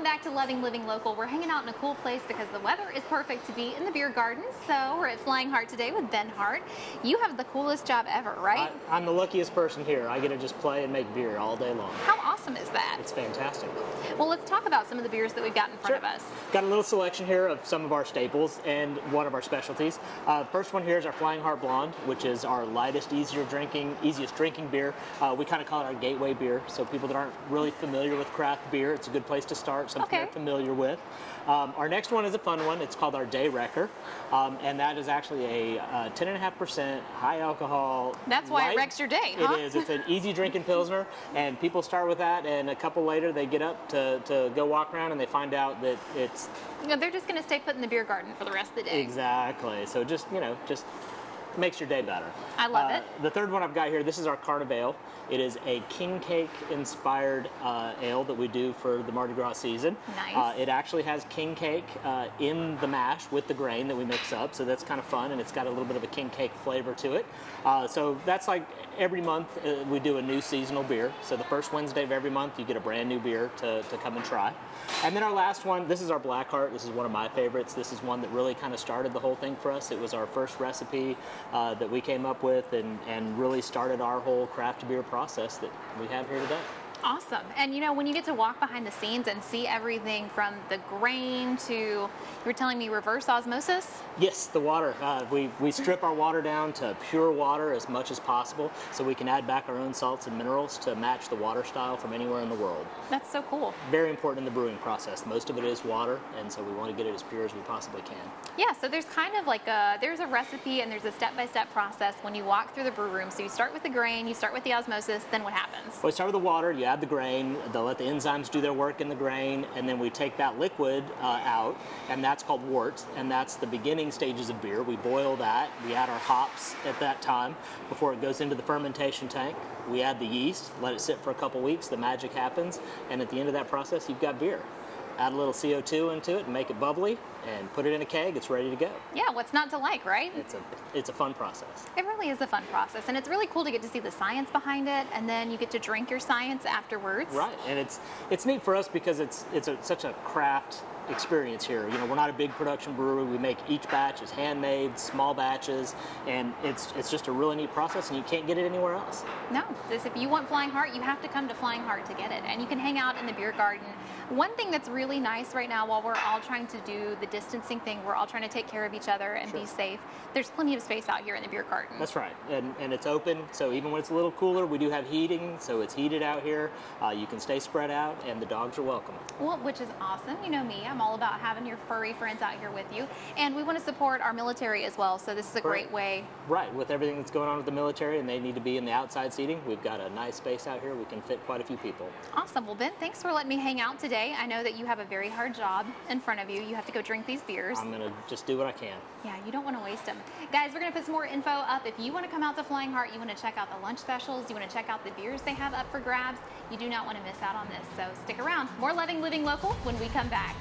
welcome back to Loving Living Local. We're hanging out in a cool place because the weather is perfect to be in the beer garden. So we're at Flying Heart today with Ben Hart. You have the coolest job ever, right? I'm the luckiest person here. I get to just play and make beer all day long. How awesome is that? It's fantastic. Well, let's talk about some of the beers that we've got in front of us. Got a little selection here of some of our staples and one of our specialties. First one here is our Flying Heart Blonde, which is our lightest, easiest drinking beer. We kind of call it our gateway beer. So people that aren't really familiar with craft beer, it's a good place to start, something they're familiar with. Our next one is a fun one. It's called our Day Wrecker, and that is actually a 10.5% high alcohol. That's why it wrecks your day, huh? It is. It's an easy drinking Pilsner, and people start with that, and a couple later they get up to go walk around, and they find out that it's... they're just going to stay put in the beer garden for the rest of the day. Exactly. So just makes your day better. I love it. The third one I've got here, this is our Carnival. It is a king cake inspired ale that we do for the Mardi Gras season. Nice. It actually has king cake in the mash with the grain that we mix up, so that's kind of fun, and it's got a little bit of a king cake flavor to it. So that's like every month we do a new seasonal beer. So the first Wednesday of every month you get a brand new beer to come and try. And then our last one, this is our Black Heart. This is one of my favorites. This is one that really kind of started the whole thing for us. It was our first recipe that we came up with and really started our whole craft beer process that we have here today. Awesome. And when you get to walk behind the scenes and see everything from the grain to, you were telling me reverse osmosis? Yes, the water. We strip our water down to pure water as much as possible so we can add back our own salts and minerals to match the water style from anywhere in the world. That's so cool. Very important in the brewing process. Most of it is water, and so we want to get it as pure as we possibly can. Yeah, so there's kind of like there's a recipe and there's a step-by-step process when you walk through the brew room. So you start with the grain, you start with the osmosis, then what happens? Well, we start with the water, you add the grain, they'll let the enzymes do their work in the grain, and then we take that liquid out, and that's called wort, and that's the beginning stages of beer. We boil that, we add our hops at that time before it goes into the fermentation tank. We add the yeast, let it sit for a couple weeks, the magic happens, and at the end of that process you've got beer. Add a little CO2 into it and make it bubbly, and put it in a keg, it's ready to go. Yeah, what's not to like, right? It's a fun process. It really is a fun process, and it's really cool to get to see the science behind it, and then you get to drink your science afterwards. Right, and it's neat for us because it's such a craft experience here. We're not a big production brewery. We make each batch is handmade, small batches, and it's just a really neat process, and you can't get it anywhere else. No, if you want Flying Heart, you have to come to Flying Heart to get it, and you can hang out in the beer garden. One thing that's really nice right now, while we're all trying to do the distancing thing, we're all trying to take care of each other and be safe, there's plenty of space out here in the beer garden. That's right, and it's open, so even when it's a little cooler, we do have heating, so it's heated out here. You can stay spread out, and the dogs are welcome. Well, which is awesome. You know me, I'm all about having your furry friends out here with you, and we want to support our military as well, so this is a great way. Right, with everything that's going on with the military, and they need to be in the outside seating, we've got a nice space out here. We can fit quite a few people. Awesome. Well, Ben, thanks for letting me hang out today. I know that you have a very hard job in front of you. You have to go drink these beers. I'm going to just do what I can. Yeah, you don't want to waste them. Guys, we're going to put some more info up. If you want to come out to Flying Heart, you want to check out the lunch specials, you want to check out the beers they have up for grabs, you do not want to miss out on this. So stick around. More Loving Living Local when we come back.